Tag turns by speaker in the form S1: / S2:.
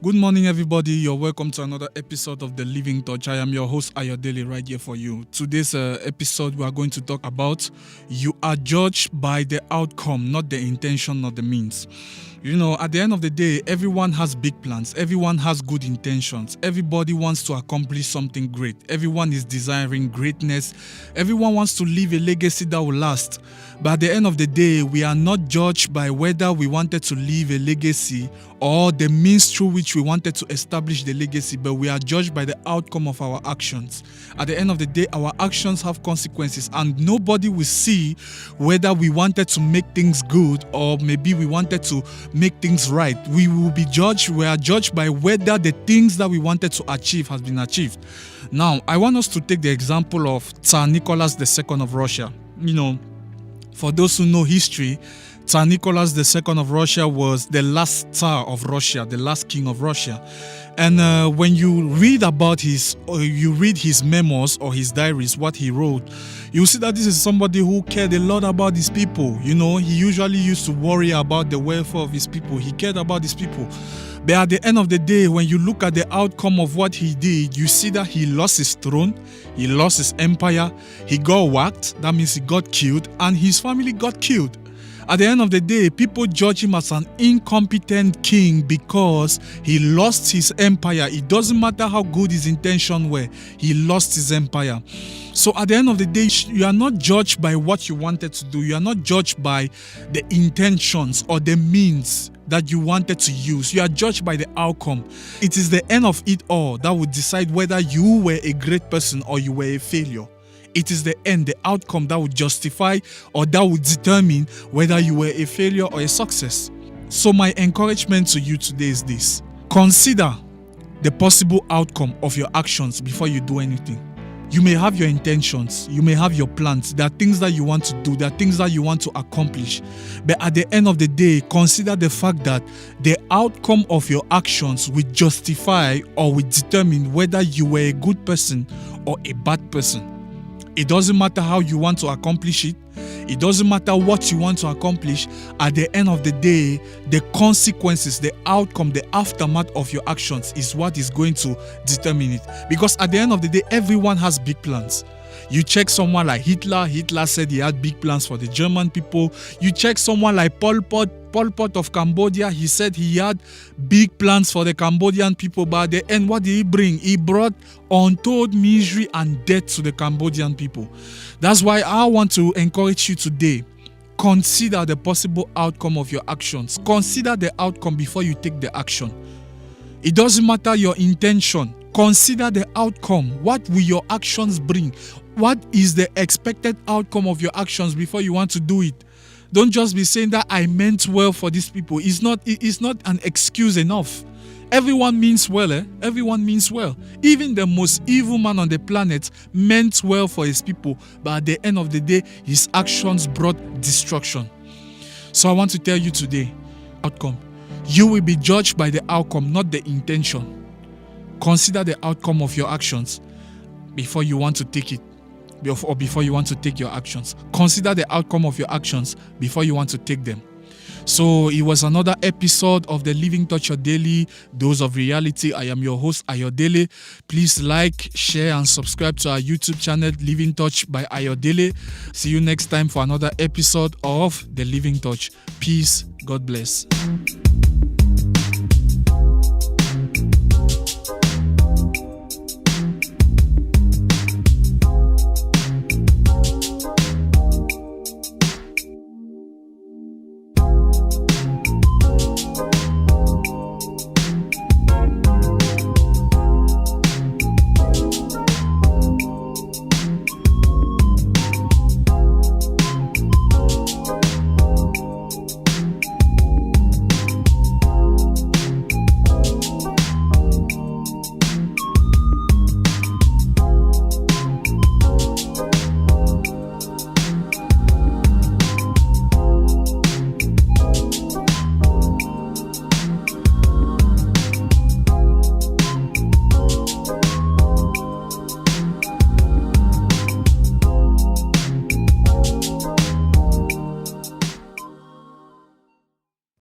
S1: Good morning, everybody. You're welcome to another episode of The Living Touch. I am your host, Ayodele, right here for you. Today's episode, we are going to talk about you are judged by the outcome, not the intention, not the means. You know, at the end of the day, everyone has big plans. Everyone has good intentions. Everybody wants to accomplish something great. Everyone is desiring greatness. Everyone wants to leave a legacy that will last. But at the end of the day, we are not judged by whether we wanted to leave a legacy or the means through which we wanted to establish the legacy, but we are judged by the outcome of our actions. At the end of the day, our actions have consequences, and nobody will see whether we wanted to make things good or maybe we wanted to make things right. We will be judged. We are judged by whether the things that we wanted to achieve has been achieved. Now, I want us to take the example of Tsar Nicholas II of Russia. You know, for those who know history, Tsar Nicholas II of Russia was the last Tsar of Russia, the last king of Russia. And when you read about his memoirs or his diaries, what he wrote, you see that this is somebody who cared a lot about his people. You know, he usually used to worry about the welfare of his people. He cared about his people. But at the end of the day, when you look at the outcome of what he did, you see that he lost his throne, he lost his empire, he got whacked, that means he got killed, and his family got killed. At the end of the day, people judge him as an incompetent king because he lost his empire. It doesn't matter how good his intentions were, he lost his empire. So at the end of the day, you are not judged by what you wanted to do. You are not judged by the intentions or the means that you wanted to use. You are judged by the outcome. It is the end of it all that would decide whether you were a great person or you were a failure. It is the end, the outcome that would justify or that would determine whether you were a failure or a success. So my encouragement to you today is this. Consider the possible outcome of your actions before you do anything. You may have your intentions, you may have your plans, there are things that you want to do, there are things that you want to accomplish. But at the end of the day, consider the fact that the outcome of your actions will justify or will determine whether you were a good person or a bad person. It doesn't matter how you want to accomplish it. It doesn't matter what you want to accomplish. At the end of the day, the consequences, the outcome, the aftermath of your actions is what is going to determine it. Because at the end of the day, everyone has big plans. You check someone like Hitler. Hitler said he had big plans for the German people. You check someone like Pol Pot of Cambodia. He said he had big plans for the Cambodian people. But at the end, what did he bring? He brought untold misery and death to the Cambodian people. That's why I want to encourage you today. Consider the possible outcome of your actions. Consider the outcome before you take the action. It doesn't matter your intention. Consider the outcome. What will your actions bring? What is the expected outcome of your actions before you want to do it? Don't just be saying that I meant well for these people. It's not an excuse enough. Everyone means well, Everyone means well. Even the most evil man on the planet meant well for his people. But at the end of the day, his actions brought destruction. So I want to tell you today, outcome. You will be judged by the outcome, not the intention. Consider the outcome of your actions before you want to take it, or before you want to take your actions. Consider the outcome of your actions before you want to take them. So it was another episode of the Living Touch, your daily dose of reality. I am your host, Ayodele. Please like, share, and subscribe to our YouTube channel, Living Touch by Ayodele. See you next time for another episode of the Living Touch. Peace. God bless.